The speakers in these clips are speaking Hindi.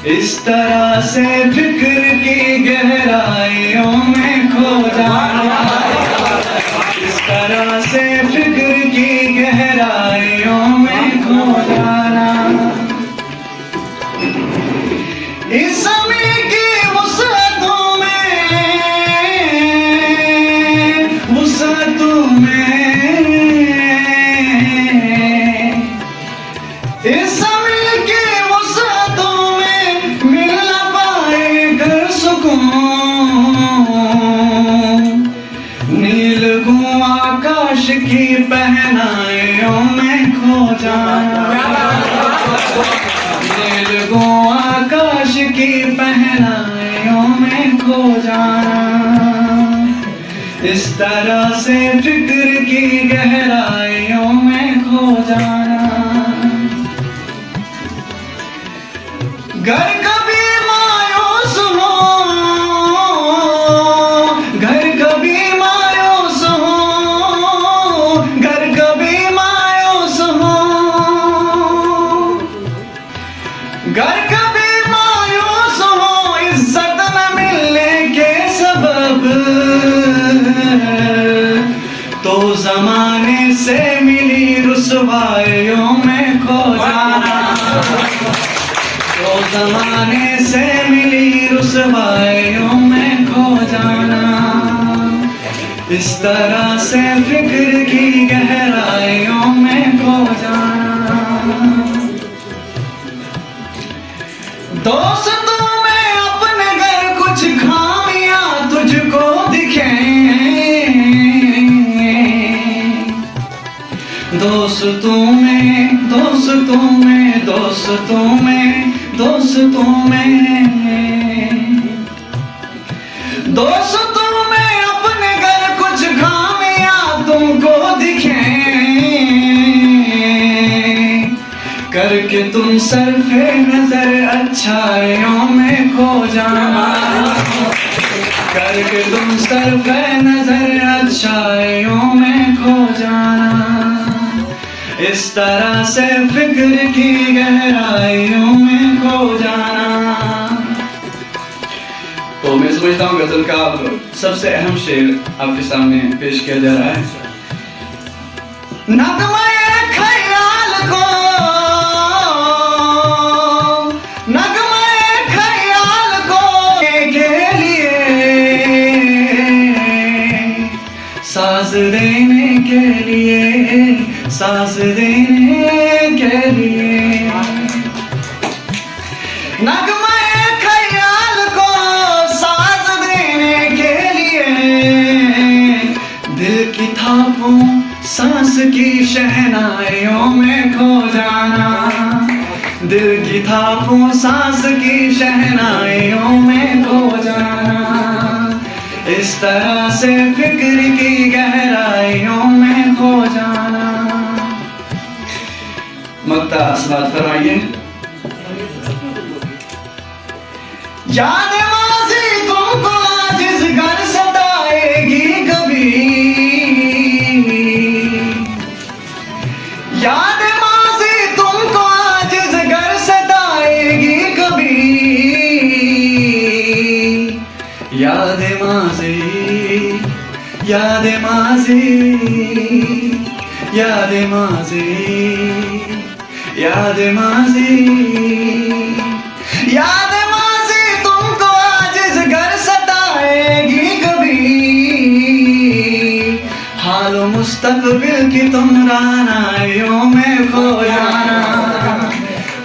इस तरह से फिक्र की गहराइयों में खो जाना, इस तरह से फिक्र की गहराइयों में खो जाना। इस समय की वुसअतों में इस समय की वुसअतों में मिल न पाएगा सुकून, नीलगुं आकाश की पहनाइयों में खो जाना, नीलगुं आकाश की पहनाइयों में खो जाना। इस तरह से फिक्र की गहराइयों में खो जाना। घर कभी मायूस हो, घर कभी मायूस हो, घर कभी मायूस हो, घर कभी मायूस हो, इज्जत न मिलने के सबब तो जमाने से मिली रुसवाइयों में खो जाना, तो जमाने से मिली रुसवाइयों में खो जाना। इस तरह से फिक्र की गहराइयों में खो जाना। दोस्तों में अपने घर कुछ खामियां तुझको दिखें, दोस्तों में दोस्तों में दोस्तों में दोस्तों में दोस्तों में अपने घर कुछ खामियां तुमको दिखें, करके तुम सरफे नजर अच्छाइयों में खो जाना, करके तुम सरफे नजर अच्छाइयों में खो जाना। इस तरह से फिक्र की गहराइयों में खो जाना। तो मैं समझता हूँ गजल का सबसे अहम शेर आपके सामने पेश किया जा रहा है। नगमे ख्याल को, नगमे ख्याल को के लिए, साज देने के लिए, साज देने के लिए, नगमे ख्याल को साज देने के लिए, दिल की थापों सांस की शहनाइयों में खो जाना, दिल की थापों सांस की शहनाइयों में खो जाना। इस तरह से फिक्र की गहराइयों में खो जाना। मक्ता समात फरमाइए। याद माज़ी तुमको आजिज़ घर सताएगी कभी, याद माज़ी तुमको आजिज़ घर सताएगी कभी, याद माज़ी, याद माज़ी, याद माज़ी, याद माज़ी, याद माज़ी तुमको आजिज़ घर सताएगी कभी, हालो मुस्तक़बिल की तुम रानाइयों में खो जाना,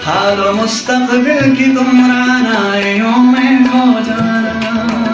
हालो मुस्तक़बिल की तुम रानाइयों में खो जाना।